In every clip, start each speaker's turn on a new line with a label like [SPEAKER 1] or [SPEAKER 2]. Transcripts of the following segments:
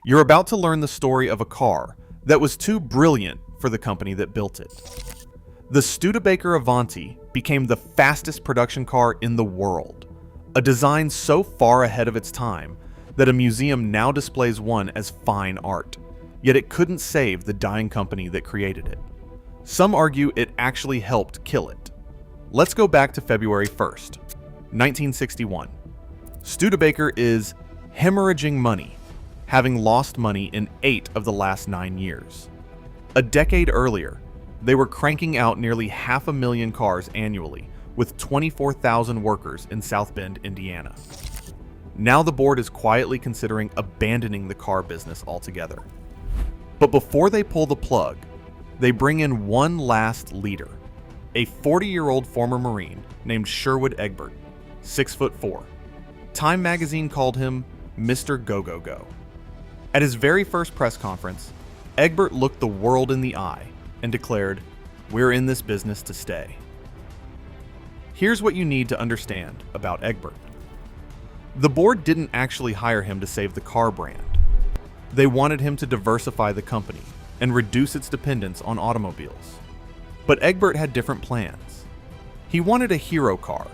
[SPEAKER 1] You're about to learn the story of a car that was too brilliant for the company that built it. The Studebaker Avanti became the fastest production car in the world, a design so far ahead of its time that a museum now displays one as fine art, yet it couldn't save the dying company that created it. Some argue it actually helped kill it. Let's go back to February 1st, 1961. Studebaker is hemorrhaging money, having lost money in 8 of the last 9 years. A decade earlier, they were cranking out nearly 500,000 cars annually with 24,000 workers in South Bend, Indiana. Now the board is quietly considering abandoning the car business altogether. But before they pull the plug, they bring in one last leader, a 40-year-old former Marine named Sherwood Egbert, 6'4". Time magazine called him Mr. Go-Go-Go. At his very first press conference, Egbert looked the world in the eye and declared, "We're in this business to stay." Here's what you need to understand about Egbert. The board didn't actually hire him to save the car brand. They wanted him to diversify the company and reduce its dependence on automobiles. But Egbert had different plans. He wanted a hero car,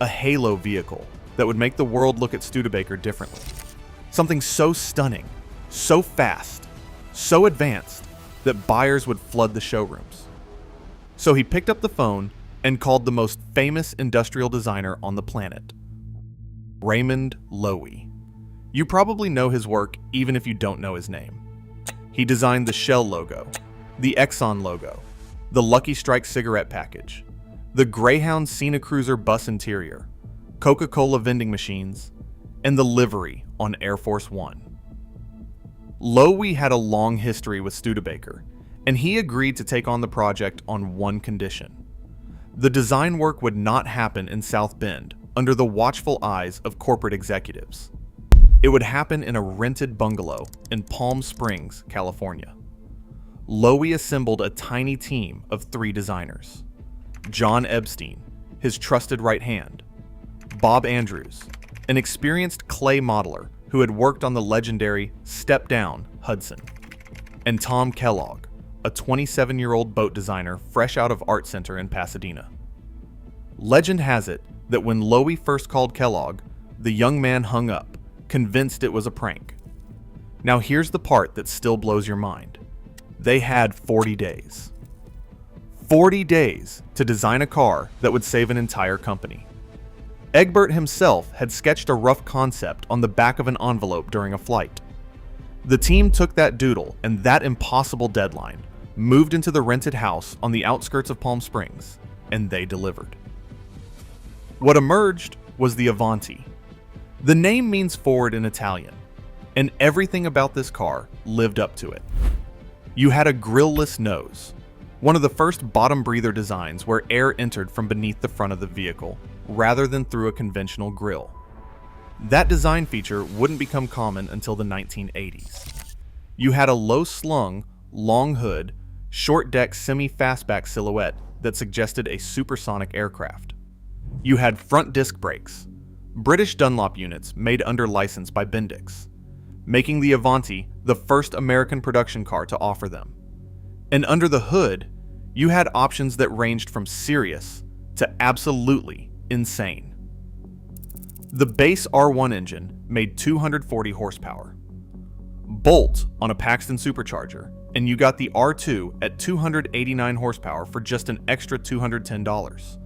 [SPEAKER 1] a halo vehicle that would make the world look at Studebaker differently. Something so stunning, so fast, so advanced that buyers would flood the showrooms. So he picked up the phone and called the most famous industrial designer on the planet, Raymond Loewy. You probably know his work even if you don't know his name. He designed the Shell logo, the Exxon logo, the Lucky Strike cigarette package, the Greyhound Cena Cruiser bus interior, Coca-Cola vending machines, and the livery on Air Force One. Loewy had a long history with Studebaker, and he agreed to take on the project on one condition. The design work would not happen in South Bend under the watchful eyes of corporate executives. It would happen in a rented bungalow in Palm Springs, California. Loewy assembled a tiny team of 3 designers: John Epstein, his trusted right hand; Bob Andrews, an experienced clay modeler who had worked on the legendary Step Down Hudson; and Tom Kellogg, a 27-year-old boat designer fresh out of Art Center in Pasadena. Legend has it that when Loewy first called Kellogg, the young man hung up, convinced it was a prank. Now here's the part that still blows your mind. They had 40 days. 40 days to design a car that would save an entire company. Egbert himself had sketched a rough concept on the back of an envelope during a flight. The team took that doodle and that impossible deadline, moved into the rented house on the outskirts of Palm Springs, and they delivered. What emerged was the Avanti. The name means forward in Italian, and everything about this car lived up to it. You had a grille-less nose, one of the first bottom breather designs where air entered from beneath the front of the vehicle, rather than through a conventional grille. That design feature wouldn't become common until the 1980s. You had a low-slung, long hood, short-deck semi-fastback silhouette that suggested a supersonic aircraft. You had front disc brakes, British Dunlop units made under license by Bendix, making the Avanti the first American production car to offer them. And under the hood, you had options that ranged from serious to absolutely insane. The base R1 engine made 240 horsepower. Bolt on a Paxton supercharger, and you got the R2 at 289 horsepower for just an extra $210.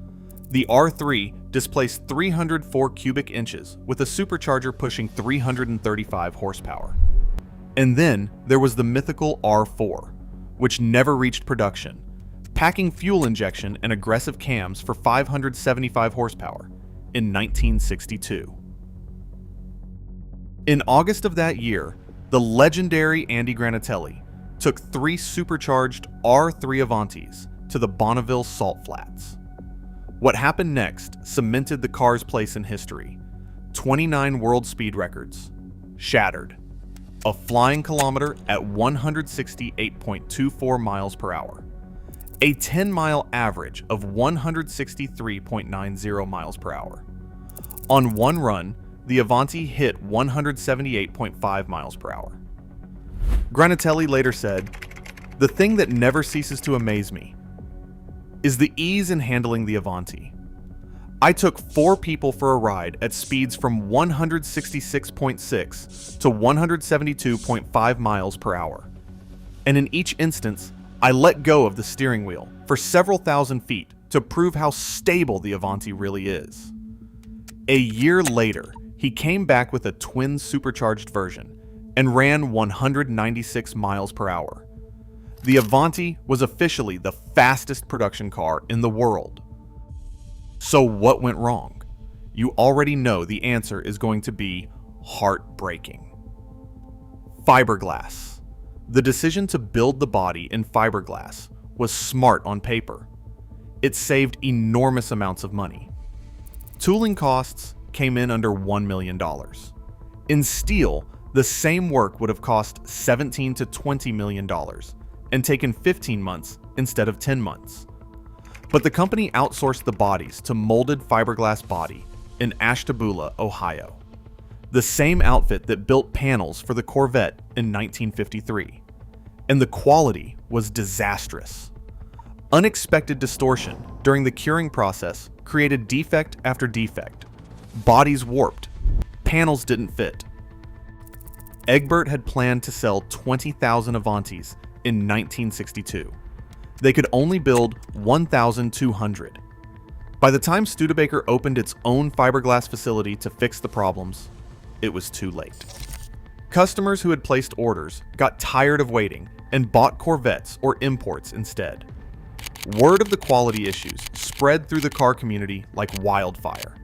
[SPEAKER 1] The R3 displaced 304 cubic inches with a supercharger pushing 335 horsepower. And then there was the mythical R4, which never reached production, packing fuel injection and aggressive cams for 575 horsepower in 1962. In August of that year, the legendary Andy Granatelli took 3 supercharged R3 Avantis to the Bonneville Salt Flats. What happened next cemented the car's place in history. 29 world speed records shattered. A flying kilometer at 168.24 miles per hour. A 10-mile average of 163.90 miles per hour. On one run, the Avanti hit 178.5 miles per hour. Granatelli later said, "The thing that never ceases to amaze me is the ease in handling the Avanti. I took 4 people for a ride at speeds from 166.6 to 172.5 miles per hour. And in each instance, I let go of the steering wheel for several thousand feet to prove how stable the Avanti really is." A year later, he came back with a twin supercharged version and ran 196 miles per hour. The Avanti was officially the fastest production car in the world. So what went wrong? You already know the answer is going to be heartbreaking. Fiberglass. The decision to build the body in fiberglass was smart on paper. It saved enormous amounts of money. Tooling costs came in under $1 million. In steel, the same work would have cost $17 to $20 million and taken 15 months instead of 10 months. But the company outsourced the bodies to Molded Fiberglass Body in Ashtabula, Ohio, the same outfit that built panels for the Corvette in 1953. And the quality was disastrous. Unexpected distortion during the curing process created defect after defect. Bodies warped. Panels didn't fit. Egbert had planned to sell 20,000 Avantis in 1962. They could only build 1,200. By the time Studebaker opened its own fiberglass facility to fix the problems, it was too late. Customers who had placed orders got tired of waiting and bought Corvettes or imports instead. Word of the quality issues spread through the car community like wildfire.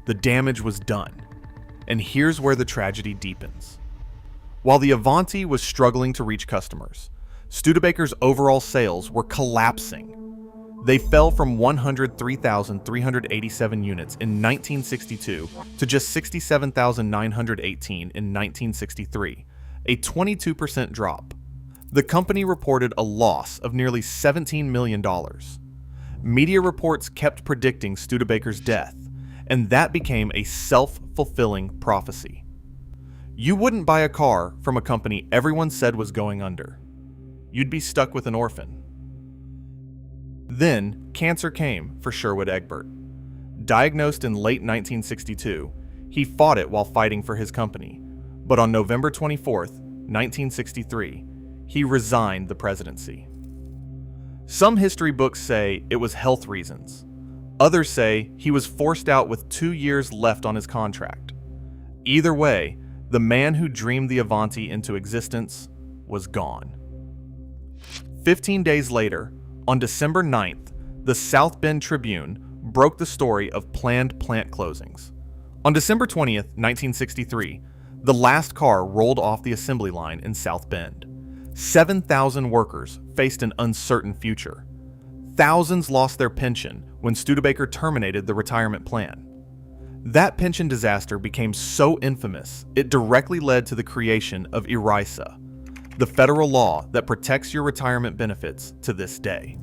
[SPEAKER 1] The damage was done. And here's where the tragedy deepens. While the Avanti was struggling to reach customers, Studebaker's overall sales were collapsing. They fell from 103,387 units in 1962 to just 67,918 in 1963, a 22% drop. The company reported a loss of nearly $17 million. Media reports kept predicting Studebaker's death, and that became a self-fulfilling prophecy. You wouldn't buy a car from a company everyone said was going under. You'd be stuck with an orphan. Then, cancer came for Sherwood Egbert. Diagnosed in late 1962, he fought it while fighting for his company, but on November 24, 1963, he resigned the presidency. Some history books say it was health reasons. Others say he was forced out with 2 years left on his contract. Either way, the man who dreamed the Avanti into existence was gone. 15 days later, on December 9th, the South Bend Tribune broke the story of planned plant closings. On December 20th, 1963, the last car rolled off the assembly line in South Bend. 7,000 workers faced an uncertain future. Thousands lost their pension when Studebaker terminated the retirement plan. That pension disaster became so infamous, it directly led to the creation of ERISA, the federal law that protects your retirement benefits to this day.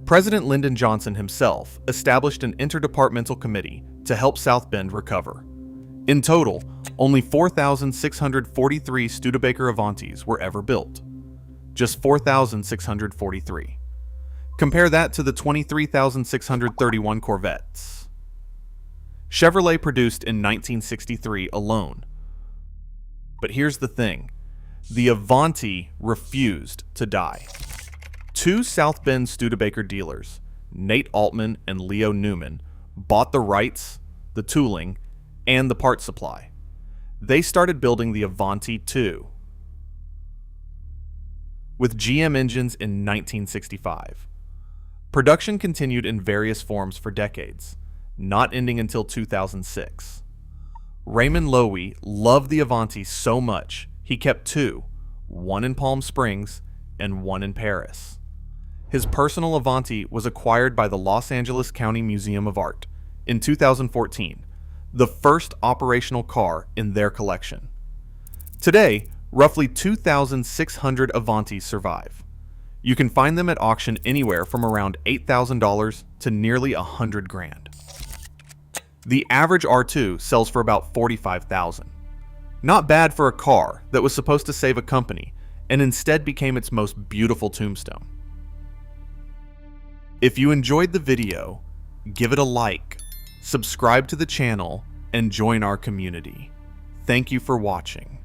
[SPEAKER 1] President Lyndon Johnson himself established an interdepartmental committee to help South Bend recover. In total, only 4,643 Studebaker Avantis were ever built. Just 4,643. Compare that to the 23,631 Corvettes Chevrolet produced in 1963 alone. But here's the thing. The Avanti refused to die. 2 South Bend Studebaker dealers, Nate Altman and Leo Newman, bought the rights, the tooling, and the part supply. They started building the Avanti II with GM engines in 1965. Production continued in various forms for decades, not ending until 2006. Raymond Loewy loved the Avanti so much, he kept 2, one in Palm Springs and one in Paris. His personal Avanti was acquired by the Los Angeles County Museum of Art in 2014, the first operational car in their collection. Today, roughly 2,600 Avantis survive. You can find them at auction anywhere from around $8,000 to nearly $100,000. The average R2 sells for about $45,000. Not bad for a car that was supposed to save a company and instead became its most beautiful tombstone. If you enjoyed the video, give it a like, subscribe to the channel, and join our community. Thank you for watching.